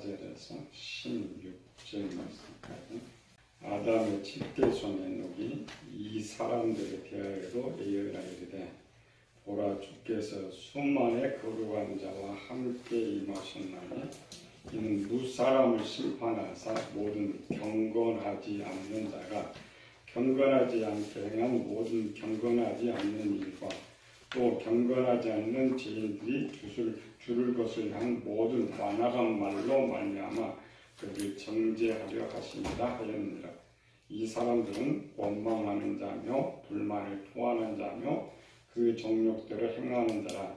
14절에서 16절 말씀까지 아담의 집대손의 누기 이 사람들에 대하여도 예언하이르되 보라 주께서 수만의 거룩한 자와 함께 임하셨나니 이는 무사람을 심판하사 모든 경건하지 않는 자가 경건하지 않게 행한 모든 경건하지 않는 일과 또 경건하지 않는 죄인들이 줄을 것을 한 모든 완악한 말로 말미암아 그를 정죄하려 하시니라 하였느니라. 이 사람들은 원망하는 자며 불만을 토하는 자며 그 정욕대로 행하는 자라.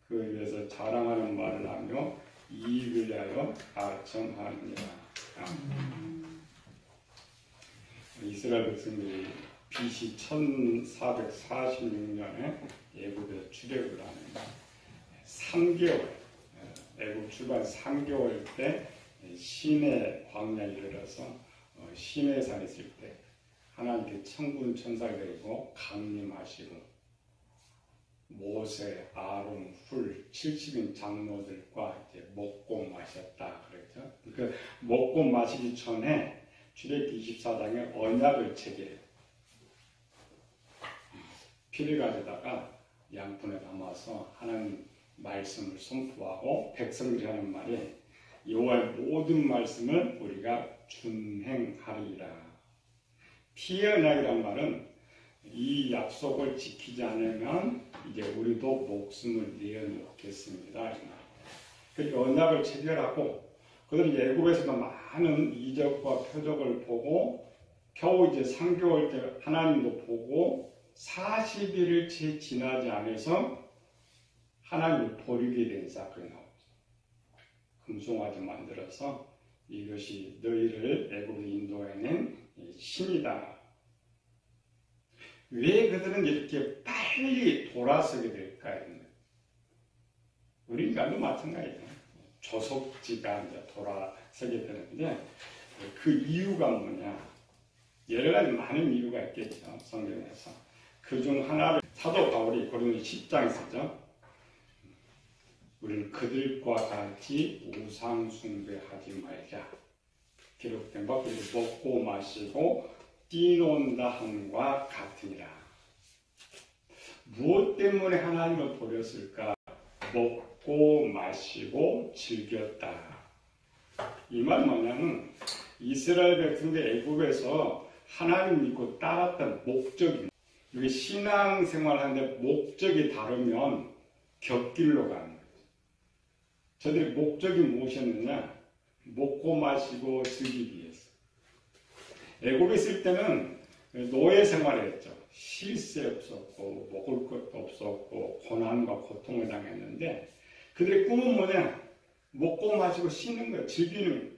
그에 대해서 자랑하는 말을 하며 이익을 위하여 아첨하느니라. 이스라엘 백성들이 BC 1446년에 애굽에 출애굽을 하는 3개월, 애굽 출발 3개월 때 시내 광야에 이르러서 시내산에 있을 때 하나님께 천군 천사가 되고 강림하시고 모세, 아론, 훌 70인 장로들과 이제 먹고 마셨다 그랬죠. 그 먹고 마시기 전에 출애굽기 24장에 언약을 체계해요. 피를 가져다가 양푼에 담아서 하나님 말씀을 선포하고 백성들이 하는 말이 여호와의 모든 말씀을 우리가 준행하리라. 피의 언약이란 말은 이 약속을 지키지 않으면 이제 우리도 목숨을 내어놓겠습니다. 그 언약을 체결하고 그들이 애굽에서도 많은 이적과 표적을 보고 겨우 이제 3개월 때 하나님도 보고 40일을 채 지나지 않아서 하나님을 버리게 된 사건이 나옵니다. 금송아지 만들어서 이것이 너희를 애굽으로 인도해낸 신이다. 왜 그들은 이렇게 빨리 돌아서게 될까요? 우리 인간도 마찬가지예요. 조속지가 이제 돌아서게 되는데 그 이유가 뭐냐? 여러 가지 많은 이유가 있겠죠. 성경에서. 그중 하나를 사도 바울이 고린도 10장에 쓰죠. 우리는 그들과 같이 우상 숭배하지 말자. 기록된 바 그리고 먹고 마시고 뛰논다 함과 같으니라. 무엇 때문에 하나님을 버렸을까? 먹고 마시고 즐겼다. 이 말 뭐냐면 이스라엘 백성들 애굽에서 하나님 믿고 따랐던 목적입니다. 이게 신앙생활하는데 목적이 다르면 곁길로 가는 거죠. 저들의 목적이 무엇이었느냐? 먹고 마시고 즐기기 위해서. 애굽에 있을 때는 노예 생활을 했죠. 쉴 새 없었고 먹을 것도 없었고 고난과 고통을 당했는데 그들의 꿈은 뭐냐? 먹고 마시고 쉬는 거예요. 즐기는 거예요.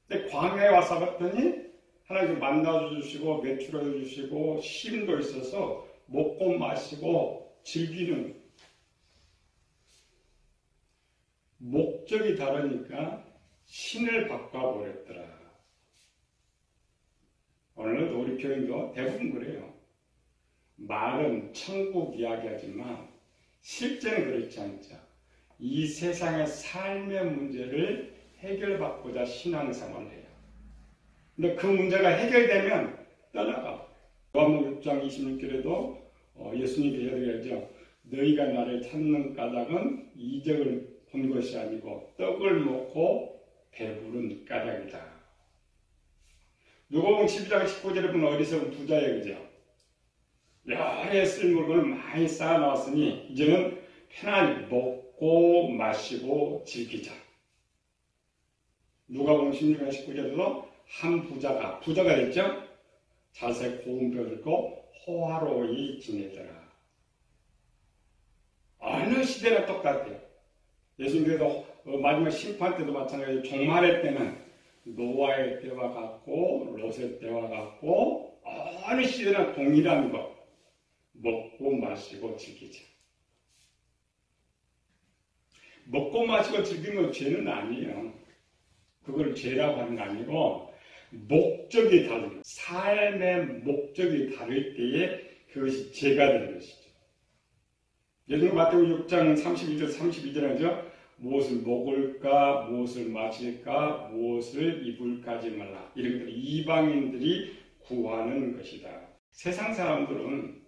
근데 광야에 와서 봤더니 하나님 만나주시고 매출해주시고 쉼도 있어서 먹고 마시고 즐기는 목적이 다르니까 신을 바꿔버렸더라. 오늘은 우리 교인도 대부분 그래요. 말은 천국 이야기하지만 실제는 그렇지 않죠. 이 세상의 삶의 문제를 해결받고자 신앙생활을 해요. 근데 그 문제가 해결되면 떠나가. 요한복음 6장 26절에도 예수님이 얘기하죠. 너희가 나를 찾는 까닭은 이적을 본 것이 아니고 떡을 먹고 배부른 까닭이다. 누가복음 12장 19절에 보면 어리석은 부자예요. 그죠? 여러 해 쓸 물건을 많이 쌓아놨으니 이제는 편안히 먹고 마시고 즐기자. 누가복음 16장 19절에도 한 부자가 됐죠? 자세 고운 뼈를 입고 호화로이 지내더라. 어느 시대나 똑같아요. 예수님께서 마지막 심판 때도 마찬가지로 종말의 때는 노아의 때와 같고 롯의 때와 같고 어느 시대나 동일한 것. 먹고 마시고 즐기자. 먹고 마시고 즐기는 건 죄는 아니에요. 그걸 죄라고 하는 게 아니고 목적이 다르죠. 삶의 목적이 다를 때에 그것이 죄가 되는 것이죠. 예수님 마태복음 6장 31절 32절에 하죠. 무엇을 먹을까, 무엇을 마실까, 무엇을 입을까지 말라. 이런 것들 이방인들이 구하는 것이다. 세상 사람들은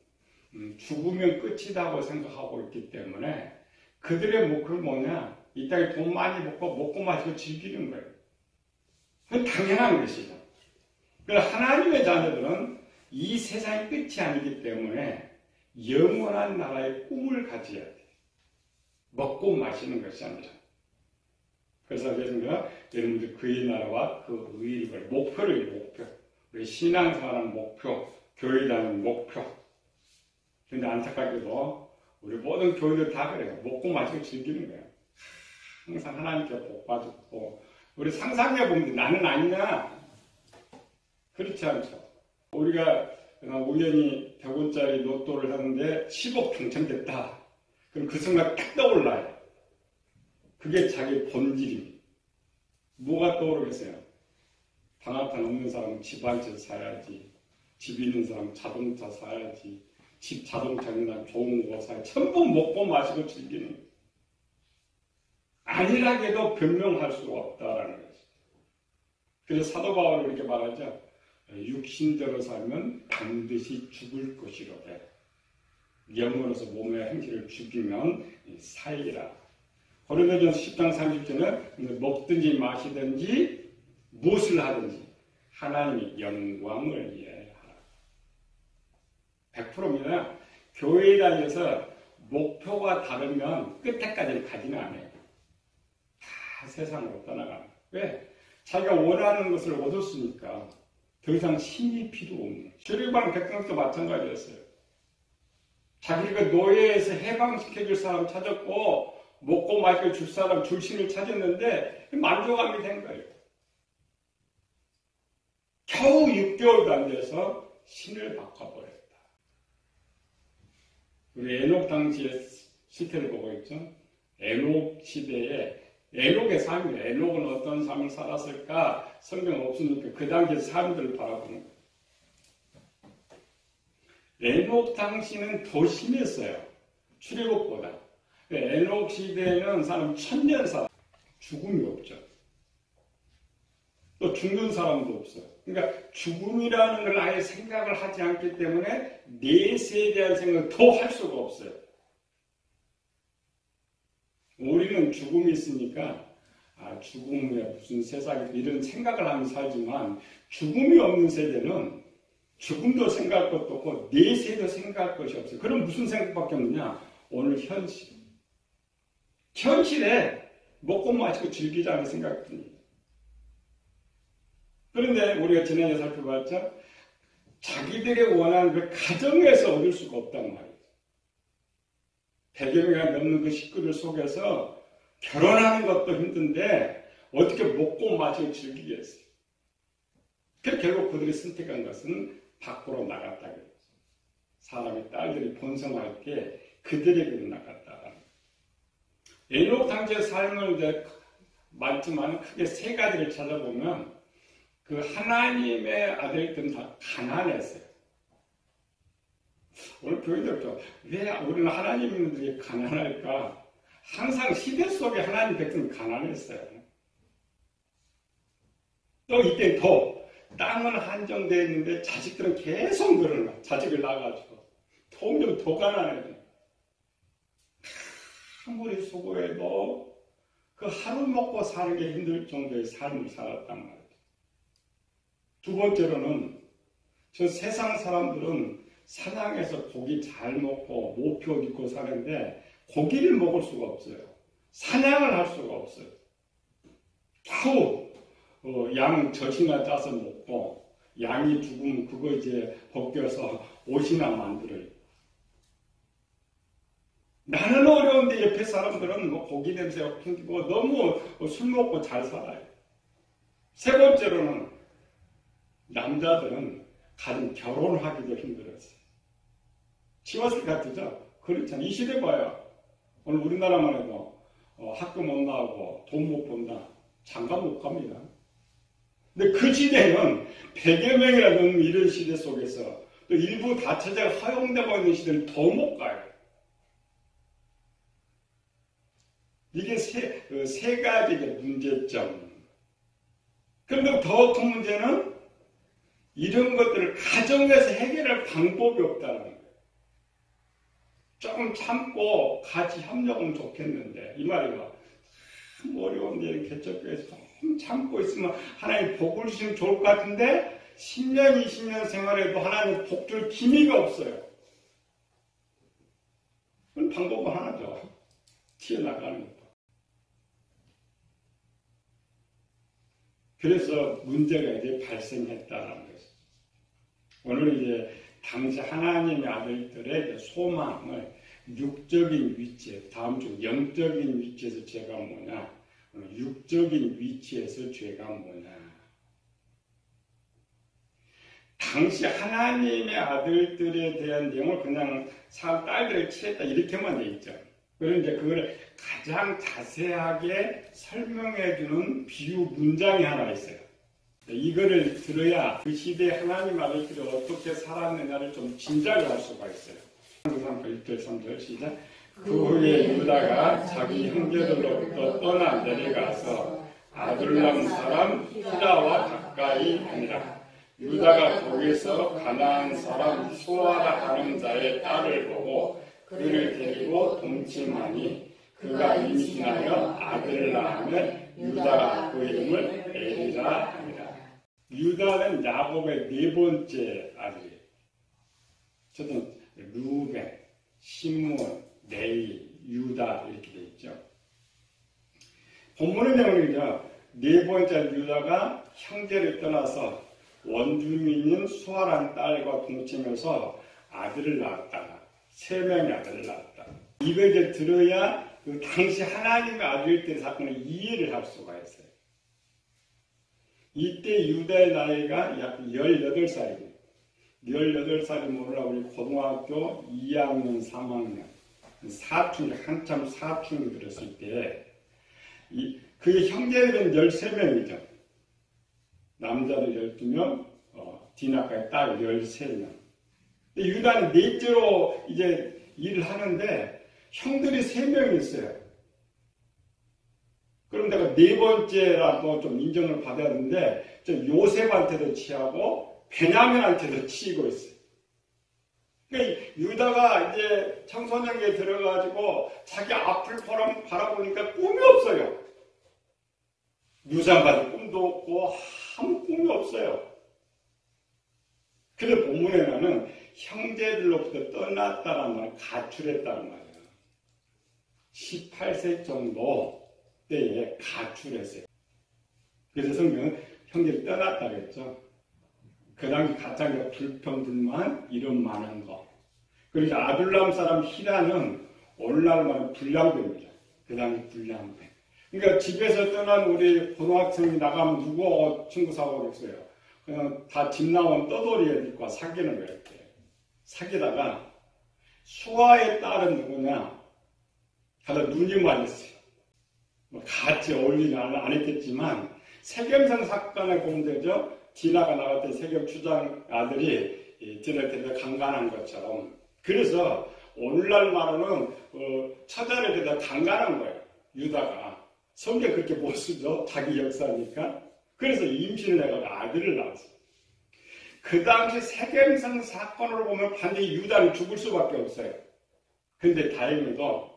죽으면 끝이라고 생각하고 있기 때문에 그들의 목표는 뭐냐? 이 땅에 돈 많이 먹고 마시고 즐기는 거예요. 그건 당연한 것이죠. 그러나 하나님의 자녀들은 이 세상이 끝이 아니기 때문에 영원한 나라의 꿈을 가져야 돼. 먹고 마시는 것이 아니라. 그래서 여러분들 그의 나라와 그 의를 목표. 우리 신앙생활하는 목표, 교회 다니는 목표. 근데 안타깝게도 우리 모든 교회들 다 그래요. 먹고 마시고 즐기는 거예요. 항상 하나님께 복 받고 우리 상상해보면 나는 아니냐? 그렇지 않죠. 우리가 우연히 100원짜리 로또를 하는데 10억 당첨됐다. 그럼 그 순간 딱 떠올라요. 그게 자기 본질입니다. 뭐가 떠오르겠어요? 방 한 칸 없는 사람은 집 한 채 사야지. 집 있는 사람은 자동차 사야지. 집 자동차 있는 사람 좋은 거 사야지. 전부 먹고 마시고 즐기는 거예요. 안일하게도 변명할 수가 없다라는 거죠. 그래서 사도 바울은 이렇게 말하죠. 육신대로 살면 반드시 죽을 것이로되 영으로서 몸의 행실을 죽이면 살리라. 고린도전서 10장 30절에 먹든지 마시든지 무엇을 하든지 하나님의 영광을 위하여 하라. 100%입니다. 교회에 다녀서 목표가 다르면 끝에까지 가지는 않아요. 다 세상으로 떠나가는. 왜? 자기가 원하는 것을 얻었으니까 더 이상 힘이 필요 없는. 주일반 백성도 마찬가지였어요. 자기가 노예에서 해방시켜줄 사람 찾았고 먹고 마시고 줄 사람 줄 신을 찾았는데 만족함이 된 거예요. 겨우 6개월도 안 돼서 신을 바꿔버렸다. 우리 에녹 당시의 시태를 보고 있죠. 에녹 시대에 에녹의 삶이에요. 에녹은 어떤 삶을 살았을까? 성경 없으니까 그 당시의 사람들을 바라보는 거예요. 에녹 당시는 더 심했어요. 출애굽보다. 에녹 시대에는 사람 1000년 살아. 죽음이 없죠. 또 죽는 사람도 없어요. 그러니까 죽음이라는 걸 아예 생각을 하지 않기 때문에 내세에 대한 생각을 더 할 수가 없어요. 우리는 죽음이 있으니까 죽음에 무슨 세상에 이런 생각을 하면서 살지만 죽음이 없는 세대는 죽음도 생각할 것도 없고 내세도 생각할 것이 없어요. 그럼 무슨 생각밖에 없느냐? 오늘 현실. 현실에 먹고 마시고 즐기자는 생각뿐이에요. 그런데 우리가 지난해 살펴봤죠? 자기들의 원하는 그 가정에서 얻을 수가 없단 말이에요. 100여 명이 넘는 그 식구들 속에서 결혼하는 것도 힘든데 어떻게 먹고 마시고 즐기겠어요. 결국 그들이 선택한 것은 밖으로 나갔다. 사람의 딸들이 번성할 때 그들에게로 나갔다. 에녹 당시의 삶을 이제 많지만 크게 세 가지를 찾아보면 그 하나님의 아들들은 다 가난했어요. 오늘 교회들도 왜 우리는 하나님들이 가난할까? 항상 시대 속에 하나님 백성은 가난했어요. 또 이때 더 땅은 한정되어 있는데 자식들은 계속 늘어나. 자식을 낳아가지고 점점 더 가난해져. 아무리 수고해도 그 하루 먹고 사는 게 힘들 정도의 삶을 살았단 말이에요. 두 번째로는 저 세상 사람들은 사냥해서 고기 잘 먹고 모표 입고 사는데 고기를 먹을 수가 없어요. 사냥을 할 수가 없어요. 겨우 양 젖이나 짜서 먹고 양이 죽으면 그거 이제 벗겨서 옷이나 만들어요. 나는 어려운데 옆에 사람들은 고기 냄새가 풍기고 너무 술 먹고 잘 살아요. 세 번째로는 남자들은 가진 결혼하기도 힘들었어요. 치워쓸 같으죠? 그렇잖아요. 이 시대 봐요. 오늘 우리나라만 해도 학교 못 나오고 돈 못 번다. 장가 못 갑니다. 근데 그 시대는 100여 명이나 넘는 이런 시대 속에서 또 일부 다처제가 허용되고 있는 시대는 더 못 가요. 이게 세 가지의 문제점. 그런데 더 큰 문제는 이런 것들을 가정에서 해결할 방법이 없다는 거예요. 조금 참고 같이 협력하면 좋겠는데, 이 말이야. 참 어려운데 이렇게 개척교회에서 좀 참고 있으면 하나님 복을 주시면 좋을 것 같은데 10년, 20년 생활해도 하나님 복 줄 기미가 없어요. 그건 방법은 하나죠. 튀어나가는 것. 그래서 문제가 이제 발생했다는 것이죠. 오늘 이제 당시 하나님의 아들들의 소망을 육적인 위치에, 다음 주 영적인 위치에서 죄가 뭐냐, 육적인 위치에서 죄가 뭐냐. 당시 하나님의 아들들에 대한 내용을 그냥 딸들을 취했다 이렇게만 돼 있죠. 그런데 그걸 가장 자세하게 설명해주는 비유 문장이 하나 있어요. 이거를 들어야 그 시대에 하나님 아들들이 어떻게 살았느냐를 좀 짐작을 할 수가 있어요. 1절 3절 시작. 그 후에 유다가 자기 형제들로부터 떠나 내려가서 아둘람 사람 히라와 가까이 하니라. 유다가 거기서 가나안 사람 수아라 하는 자의 딸을 보고 그를 데리고 동침하니 그가 임신하여 아들을 낳으면 유다가 그 이름을 에리라 하니라. 유다는 야곱의 네 번째 아들이에요. 저는 루벤, 시므온, 레위, 유다 이렇게 되어 있죠. 본문의 내용은요, 네 번째 유다가 형제를 떠나서 원주민인 수아라는 딸과 동침해서 아들을 낳았다. 3명의 아들을 낳았다. 이걸 들어야 그 당시 하나님의 아들들 사건을 이해를 할 수가 있어요. 이때 유다의 나이가 약 18살입니다. 18살이면 몰라 우리 고등학교 2학년, 3학년, 사춘기, 한참 사춘기 들었을 때, 그의 형제들은 13명이죠. 남자들 12명, 디나카의 딸 13명. 근데 유다는 넷째로 이제 일을 하는데, 형들이 3명이 있어요. 그럼 내가 네 번째라고 좀 인정을 받아야 하는데, 좀 요셉한테도 취하고, 베냐민한테도 치이고 있어요. 그러니까 유다가 이제 청소년기에 들어가지고 자기 앞을 바라보니까 꿈이 없어요. 유산받을 꿈도 없고 아무 꿈이 없어요. 그래서 본문에는 형제들로부터 떠났다는 말, 가출했다는 말이에요. 18세 정도 때에 가출했어요. 그래서 성경은 형제를 떠났다 그랬죠. 그 당시 가짜가 불평불만 이런 많은 거. 그리고 아둘람 사람 히라는 오늘날 말은 불량배입니다. 그 당시 불량배. 그러니까 집에서 떠난 우리 고등학생이 나가면 누구 친구 사고 있어요. 그냥 다 집 나온 떠돌이 애들과 사귀는 거예요. 사귀다가 수아의 딸은 누구냐? 다들 눈이 많았어요. 같이 어울리지 안 했겠지만 세겜성 사건에 보면 되죠. 디나가 나갈 때 세겜 추장 아들이 디나한테 강간한 것처럼. 그래서 오늘날 말로는 처자를 대다 강간한 거예요. 유다가. 성경 그렇게 못 쓰죠. 자기 역사니까. 그래서 임신을 해가지고 아들을 낳았어요. 그 당시 세겜성 사건으로 보면 반드시 유다는 죽을 수밖에 없어요. 근데 다행히도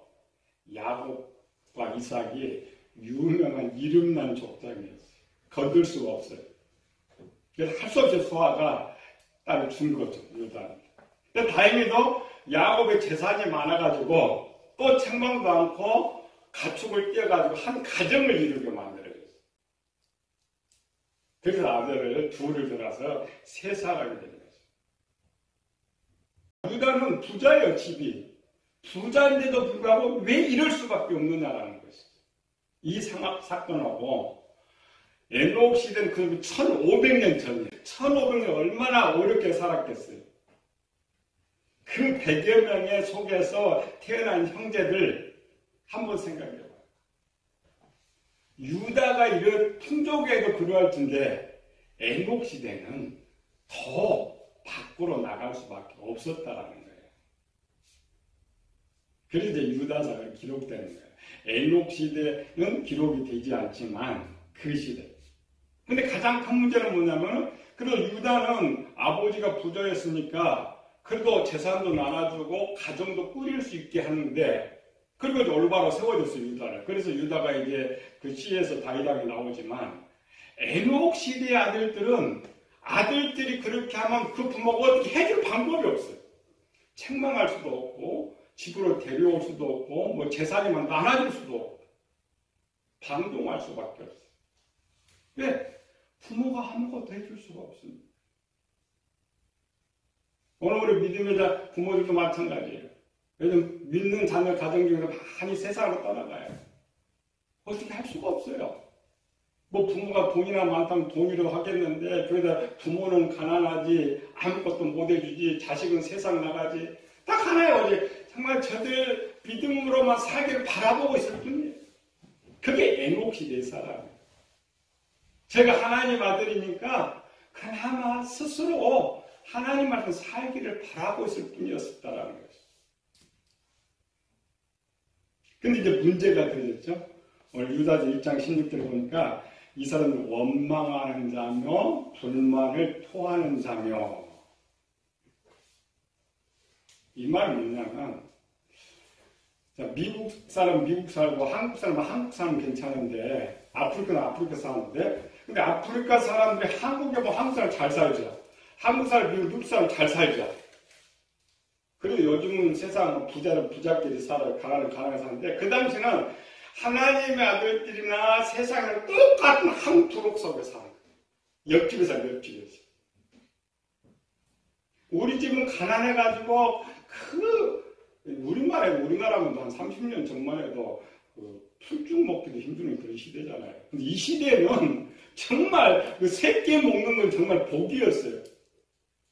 야곱과 이삭이 유명한 이름난 족장이었어요. 건들 수가 없어요. 그래서 할 수 없이 수아가 딸을 준 거죠, 유다한테. 근데 다행히도 야곱의 재산이 많아가지고 또 책망도 않고 가축을 떼어가지고 한 가정을 이루게 만들어요. 그래서 아들을 둘을 들어서 세살하게 되는 거죠. 유다는 부자예요, 집이. 부자인데도 불구하고 왜 이럴 수밖에 없느냐라는 것이죠. 이 사건하고 에녹 시대는 그 1500년 전이에요. 1500년 얼마나 어렵게 살았겠어요. 그 100여 명의 속에서 태어난 형제들 한번 생각해봐요. 유다가 이런 풍족에도 그러할 텐데 에녹 시대는 더 밖으로 나갈 수밖에 없었다라는 거예요. 그래서 이제 유다서가 기록되는 거예요. 에녹 시대는 기록이 되지 않지만 그 시대. 근데 가장 큰 문제는 뭐냐면 그래도 유다는 아버지가 부자였으니까 그래도 재산도 나눠주고 가정도 꾸릴 수 있게 하는데 그리고 올바로 세워졌어요, 유다를. 그래서 유다가 이제 그 시에서 다윗왕이 나오지만 에녹 시대의 아들들이 그렇게 하면 그 부모가 어떻게 해줄 방법이 없어요. 책망할 수도 없고 집으로 데려올 수도 없고 뭐 재산이만 나눠줄 수도 없고 방종할 수밖에 없어요. 왜? 부모가 아무것도 해줄 수가 없습니다. 오늘 우리 믿음의 자 부모들도 마찬가지예요. 요즘 믿는 자녀 가정 중에서 많이 세상으로 떠나가요. 어떻게 할 수가 없어요. 뭐 부모가 돈이나 많다면 돈이라도 하겠는데 그러다 부모는 가난하지 아무것도 못 해주지 자식은 세상 나가지 딱 하나예요. 어제 정말 저들 믿음으로만 살기를 바라보고 있을 뿐이에요. 그게 에녹 시대의 사람이에요. 제가 하나님 아들이니까 그나마 스스로 하나님 앞에 살기를 바라고 있을 뿐이었다라는 거죠. 근데 이제 문제가 되겠죠. 오늘 유다서 1장 16절 보니까 이 사람은 원망하는 자며 불만을 토하는 자며 이 말은 뭐냐면 미국 사람 미국 살고 한국 사람 괜찮은데 아프리카 사는데 근데 아프리카 사람들이 한국에 뭐 한국 사람 잘 살죠. 한국 사람 미국 사람 잘 살죠. 그리고 요즘은 세상 부자는 부자끼리 살아요. 가난하게 사는데 그 당시는 하나님의 아들들이나 세상에는 똑같은 한 두록 속에 사는 거예요. 옆집에서. 우리 집은 가난해가지고 우리나라면 한 30년 전만 해도 풀쭉 먹기도 힘든 그런 시대잖아요. 근데 이 시대는 정말 그 새끼 먹는 건 정말 복이었어요.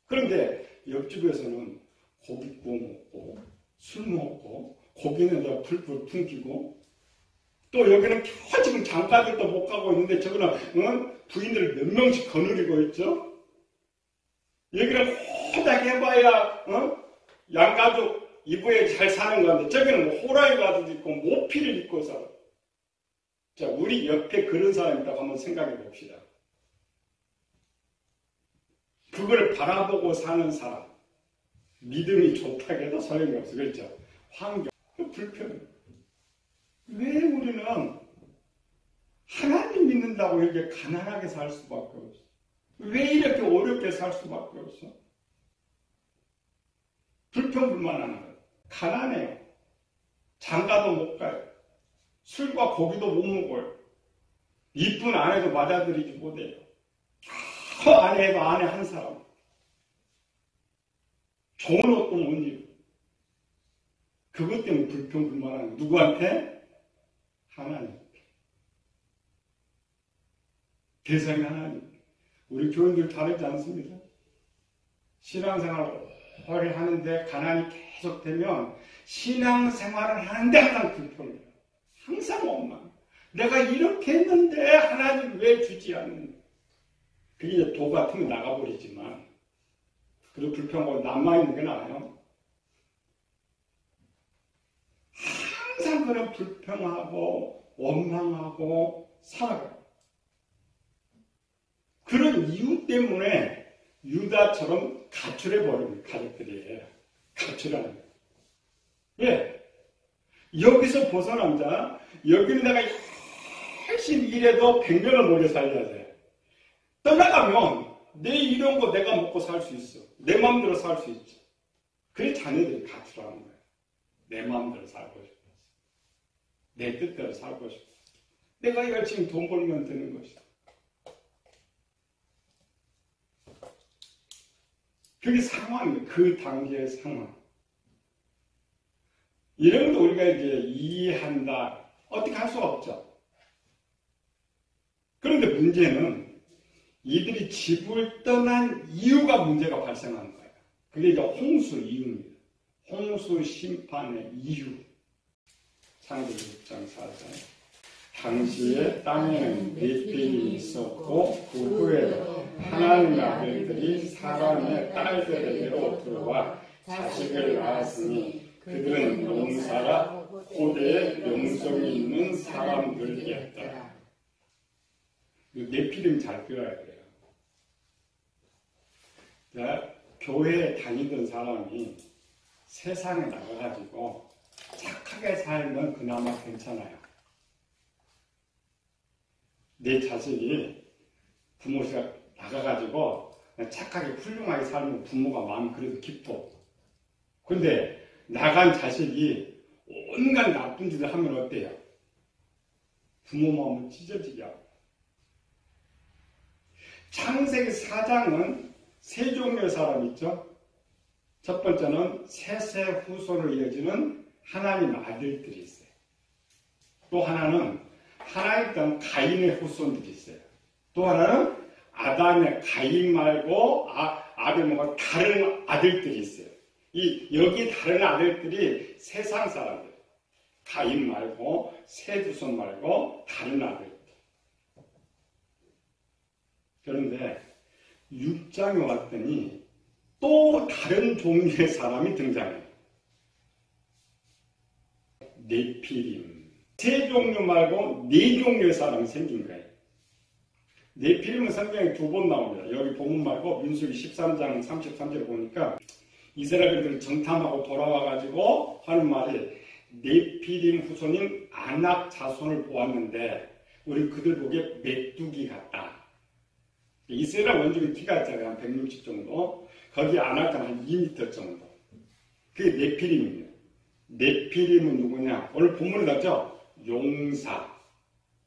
그런데 옆집에서는 고기 구워 먹고 술 먹고 고기는 풀풀 풍기고 또 여기는 지금 장가들도 못 가고 있는데 저거는 부인들 몇 명씩 거느리고 있죠. 여기는 호닥 해봐야 양가족 이부에 잘 사는 건데 저기는 뭐 호랑이 가죽 입고 모피를 입고 살아. 자, 우리 옆에 그런 사람이 있다고 한번 생각해 봅시다. 그걸 바라보고 사는 사람 믿음이 좋다고 해도 소용이 없어. 그렇죠? 환경, 불편. 왜 우리는 하나님 믿는다고 이렇게 가난하게 살 수밖에 없어? 왜 이렇게 어렵게 살 수밖에 없어? 불평불만하는 거예요. 가난해요. 장가도 못 가요. 술과 고기도 못 먹어요. 이쁜 아내도 맞아들이지 못해요. 저 아내도 아내 한 사람. 좋은 옷도 못 입고. 그것 때문에 불평불만하는 거예요. 누구한테? 하나님. 대상이 하나님. 우리 교인들 다르지 않습니다. 신앙생활을 오래 하는데 가난이 계속되면 신앙생활을 하는데 항상 불평해요. 항상 원망. 내가 이렇게 했는데 하나님 왜 주지 않는? 그게 이제 도 같은 게 나가버리지만 그리고 불평하고 남아있는 게 나아요. 항상 그런 불평하고 원망하고 살아가요. 그런 이유 때문에 유다처럼 가출해버리는 가족들이에요. 가출하는 거예요. 왜? 여기서 벗어남자. 여기는 내가 열심히 일해도 100년을 먹여 살려야 돼. 떠나가면 내 이런 거 내가 먹고 살 수 있어. 내 마음대로 살 수 있지. 그래 자녀들이 가출하는 거예요. 내 마음대로 살고 싶어. 내 뜻대로 살고 싶어. 내가 열심히 돈 벌면 되는 것이다. 그게 상황이에요. 그 단계의 상황. 이런 것도 우리가 이제 이해한다. 어떻게 할 수가 없죠. 그런데 문제는 이들이 집을 떠난 이유가 문제가 발생하는 거예요. 그게 이제 홍수 이유입니다. 홍수 심판의 이유. 창세기 6장 4절. 당시에 땅에는 넷들이 있었고 그 후에도 하나님의 아들들이 사람의 딸들에게로 들어와 자식을 낳았으니 그들은 용사라 고대에 명성이 있는 사람들이었더라. 네피림 잘 들어야 돼요. 자, 교회에 다니던 사람이 세상에 나가가지고 착하게 살면 그나마 괜찮아요. 내 자식이 부모가 나가가지고 착하게 훌륭하게 살면 부모가 마음 그래도 기뻐. 근데 나간 자식이 온갖 나쁜 짓을 하면 어때요? 부모 마음은 찢어지게 하고. 창세기 4장은 세 종류의 사람 있죠? 첫 번째는 셋의 후손으로 이어지는 하나님 아들들이 있어요. 또 하나는 하나님 땅 가인의 후손들이 있어요. 또 하나는 아담의 가인 말고 아벨 말고 다른 아들들이 있어요. 여기 다른 아들들이 세상 사람들. 가인 말고 셋 후손 말고 다른 아들. 그런데 6장에 왔더니 또 다른 종류의 사람이 등장해요. 네피림. 세 종류 말고 네 종류의 사람이 생긴 거예요. 네피림은 성경에 2번 나옵니다. 여기 본문 말고 민수기 13장 33절에 보니까 이스라엘들이 정탐하고 돌아와가지고 하는 말이 네피림 후손인 아낙 자손을 보았는데 우리 그들 보기에 메뚜기 같다. 이스라엘 원주민 키가 있잖아요. 한 160 정도. 거기 아낙자는 한 2m 정도. 그게 네피림입니다. 네피림은 누구냐? 오늘 본문에 나왔죠? 용사.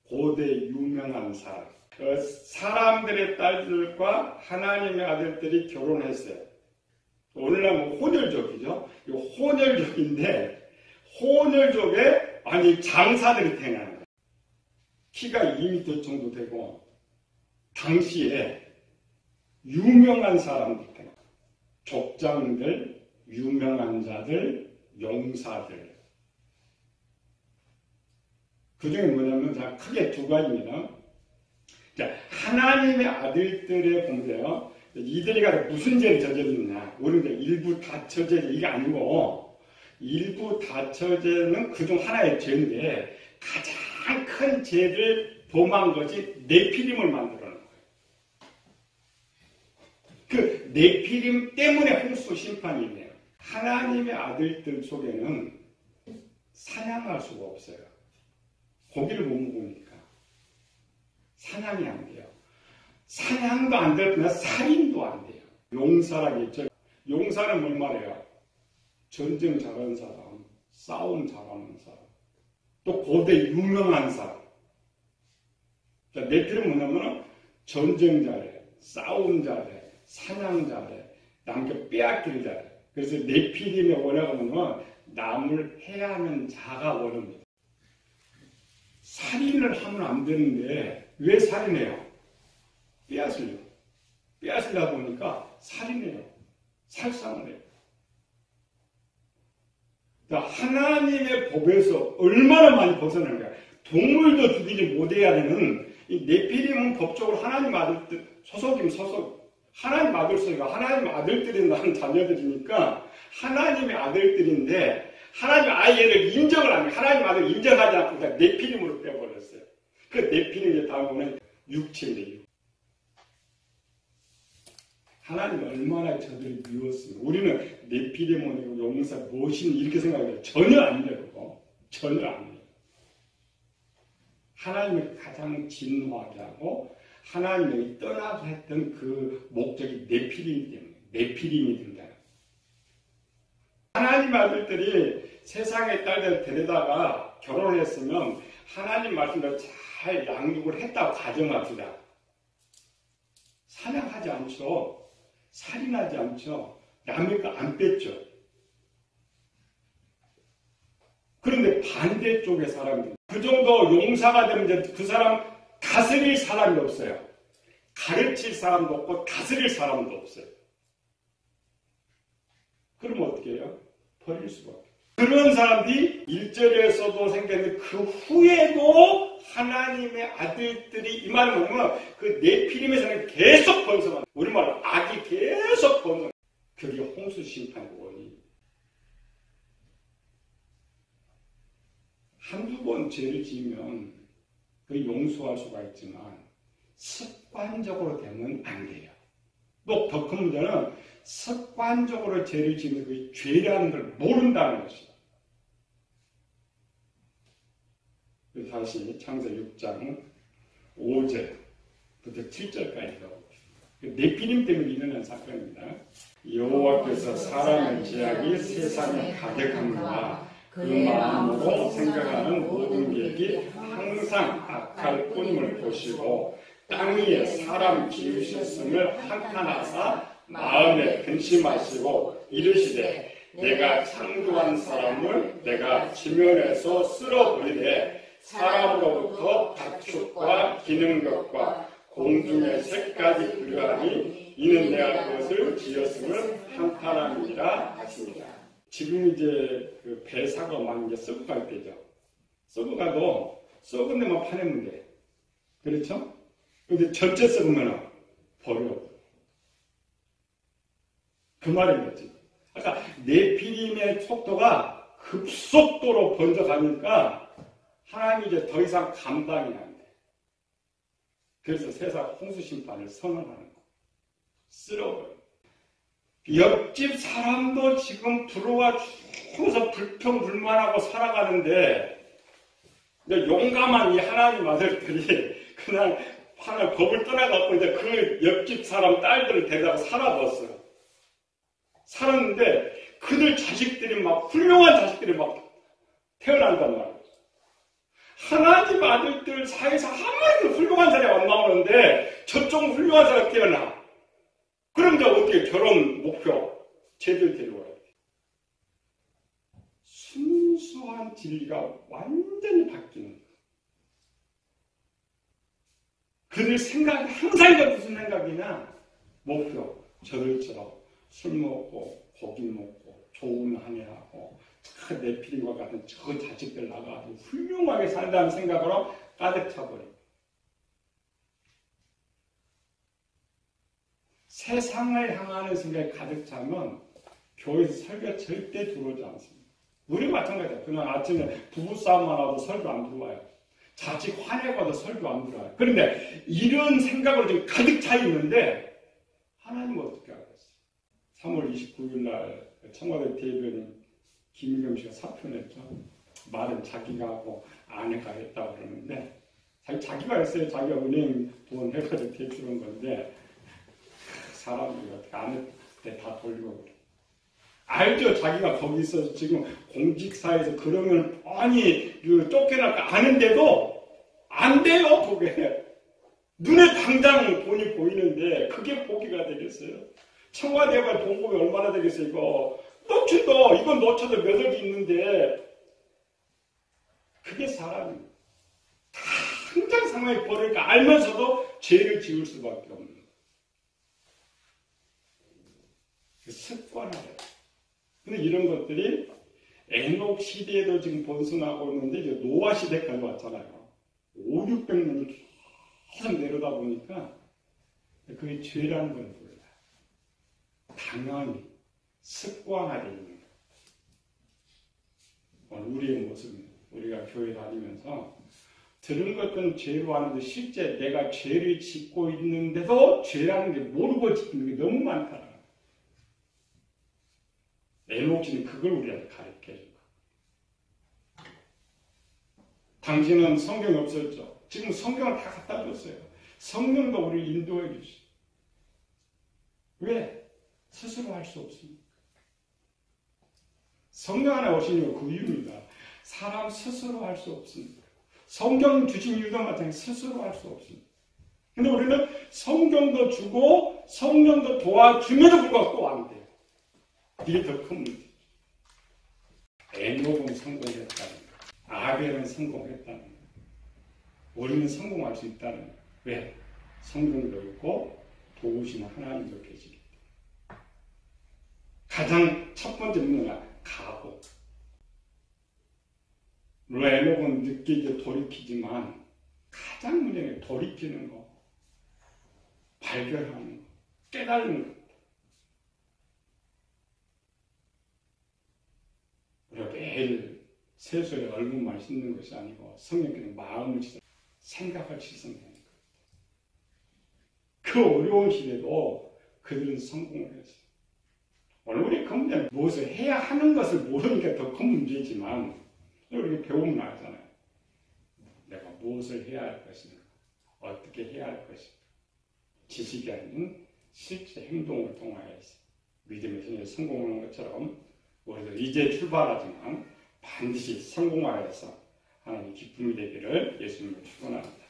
고대 유명한 사람. 사람들의 딸들과 하나님의 아들들이 결혼했어요. 오늘날 혼혈족이죠. 혼혈족인데 혼혈족에 아니 장사들이 태어나는 거예요. 키가 2m 정도 되고 당시에 유명한 사람들, 족장들, 유명한 자들, 용사들. 그 중에 뭐냐면 크게 두 가지입니다. 자, 하나님의 아들들의 보세요. 이들이 무슨 죄를 저질렀냐. 우리는 일부 다처죄 이게 아니고 일부 다처죄는 그중 하나의 죄인데 가장 큰 죄를 범한 것이 네피림을 만들어낸 거예요. 그 네피림 때문에 홍수 심판이 있네요. 하나님의 아들들 속에는 사냥할 수가 없어요. 고기를 못 먹으니까. 사냥이 안 돼요. 사냥도 안 될 뿐만 살인도 안 돼요. 용사라고 했죠. 용사는 뭘 말해요? 전쟁 잘하는 사람, 싸움 잘하는 사람, 또 고대 유명한 사람. 네피림은 뭐냐면 전쟁 잘해, 싸움 잘해, 사냥 잘해, 남겨 빼앗기를 잘해. 그래서 네피림의 원어가 남을 해하는 자가 원어입니다. 살인을 하면 안 되는데 왜 살인해요? 빼앗으려고. 빼앗으려다 보니까 살인해요. 살상을 해요. 하나님의 법에서 얼마나 많이 벗어나는 거야. 동물도 죽이지 못해야 되는 이 네피림은 법적으로 하나님 아들들, 소속이면 소속. 하나님 아들 소리가 하나님 아들들이 낳은 자녀들이니까 하나님의 아들들인데 하나님 아이를 인정을 안 해요. 하나님 아들을 인정하지 않고 그냥 네피림으로 빼버렸어요. 그 네피림의 다음은 육체인데 하나님이 얼마나 저들을 미웠으면 우리는 네피림이고 용사 무엇이니 이렇게 생각해요. 전혀 아니라고. 전혀 아니에요. 하나님을 가장 진노하게 하고 하나님이 떠나고 했던 그 목적이 네피림이기 때문에 네피림이 된다. 하나님 아들들이 세상의 딸들 데려다가 결혼했으면 하나님 말씀대로 잘 양육을 했다고 가정합시다. 사냥하지 않죠. 살인하지 않죠. 남의 거 안 뺐죠. 그런데 반대쪽의 사람들 그 정도 용사가 되면 이제 그 사람 다스릴 사람이 없어요. 가르칠 사람도 없고 다스릴 사람도 없어요. 그러면 어떻게 해요? 버릴 수가 없어요. 그런 사람들이 1절에서도 생겼는데 그 후에도 하나님의 아들들이 이 말은 뭐냐면 그 네피림에서는 계속 번성하는 우리말로 악이 계속 번성. 그게 홍수 심판의 원인. 한두 번 죄를 지으면 그 용서할 수가 있지만 습관적으로 되면 안 돼요. 또 더 큰 문제는 습관적으로 죄를 지으면 그 죄라는 걸 모른다는 것이에요. 다시 창세기 6장 5절부터 7절까지 가볼게요. 네피림 때문에 일어난 사건입니다. 여호와께서 사람의 죄악이 세상에 가득함과 그 마음으로 생각하는 모든 계획이 항상 악할 뿐임을 보시고 땅 위에 사람 지으셨음을 한탄하사 마음에 근심하시고 이르시되 내가 창조한 사람을 내가 지면에서 쓸어버리되 사람으로부터 가축과 기는 것과 공중의 새까지 그러하니 이는 내가 그것을 지었음을 한탄함이라 하십니다. 지금 이제 그 배사가 막 이제 썩어갈 때죠. 썩어가도 썩은 데만 파내면 돼. 그렇죠? 근데 전체 썩으면 버려. 그 말인 거지. 아까 네피림의 속도가 급속도로 번져가니까 하나님이 이제 더 이상 감당이 안 돼. 그래서 세상 홍수 심판을 선언하는 거. 쓸어버려. 옆집 사람도 지금 들어와 죽어서 불평불만하고 살아가는데 용감한 이 하나님 아들들이 그냥 하나 겁을 떠나갖고 이제 그 옆집 사람 딸들을 데려다가 살아봤어요. 살았는데 그들 자식들이 막 훌륭한 자식들이 막 태어난단 말이에요. 하나님 아들들 사이에서 한마디도 훌륭한 사람이 안 나오는데 저쪽 훌륭한 사람이 태어나. 그럼 이제 어떻게 결혼 목표 제대로 데려와야 돼. 순수한 진리가 완전히 바뀌는 거야. 그들 생각이 항상 이게 무슨 생각이냐? 목표. 저들처럼 술 먹고 고기 먹고 좋은 아내하고 네피림과 같은 저 자식들 나가서 훌륭하게 산다는 생각으로 가득 차버려요. 세상을 향하는 생각이 가득 차면 교회에서 설교 절대 들어오지 않습니다. 우리 마찬가지예요. 그냥 아침에 부부싸움만 하도 설교 안 들어와요. 자식 화내고도 설교 안 들어와요. 그런데 이런 생각으로 지금 가득 차 있는데 하나님은 어떻게 하겠어요? 3월 29일 날 청와대 대변인 김일겸 씨가 사표 냈죠. 말은 자기가 하고 아내가 했다고 그러는데 자기가 했어요. 자기가 은행 돈 해가지고 대출한 건데 사람들이 어떻게 아내한테 다 돌리고 그래. 알죠? 자기가 거기 있어서 지금 공직사에서 그러면 아니 쫓겨날까 아는데도 안 돼요. 그게 눈에 당장 돈이 보이는데 그게 복이가 되겠어요? 청와대가 봉급이 얼마나 되겠어요? 이거 놓쳐도 이건 놓쳐도 몇 억이 있는데 그게 사람이 당장 상황이 벌으니까 알면서도 죄를 지을 수밖에 없는 그 습관화예요. 근데 이런 것들이 에녹 시대에도 지금 번성하고 있는데 이제 노아 시대까지 왔잖아요. 5, 600년을 계속 내려다 보니까 그게 죄라는 걸 몰라요. 당연히 습관화되어 있는 거예요. 우리의 모습입니다. 우리가 교회 다니면서 들은 것들은 죄로 하는데 실제 내가 죄를 짓고 있는데도 죄라는 게 모르고 짓는 게 너무 많다. 에녹시는 그걸 우리한테 가르쳐준 거예요. 당신은 성경이 없었죠. 지금 성경을 다 갖다 줬어요. 성령도 우리를 인도해 주시죠. 왜? 스스로 할 수 없습니까? 성령 안에 오신 이유 그 이유입니다. 사람 스스로 할 수 없습니다. 성경 주신 이유도 마찬가지로 스스로 할 수 없습니다. 근데 우리는 성경도 주고 성령도 도와줌에도 불구하고 또 안 돼요. 이게 더 큰 문제죠. 에녹은 성공했다는 거예요. 아벨은 성공했다는 거예요. 우리는 성공할 수 있다는 거예요. 왜? 성경도 있고 도우시는 하나님도 계시기 때문에. 가장 첫 번째 문제가 각오. 물론 에녹은 늦게 이제 돌이키지만 가장 문제는 돌이키는 거, 발견하는 거, 깨달는 거. 우리가 매일 세수에 얼굴만 씻는 것이 아니고 성령께는 마음을 씻어 생각을 씻어내는 거예요. 그 어려운 시대도 그들은 성공을 했어요. 오늘 우리 그 문제는 무엇을 해야 하는 것을 모르니까 더 큰 문제지만 우리가 배우면 알잖아요. 내가 무엇을 해야 할 것인가, 어떻게 해야 할 것인가. 지식이 아닌 실제 행동을 통하여서 믿음의 생에 성공하는 것처럼 우리도 이제 출발하지만 반드시 성공하여서 하나님의 기쁨이 되기를 예수님을 축원합니다.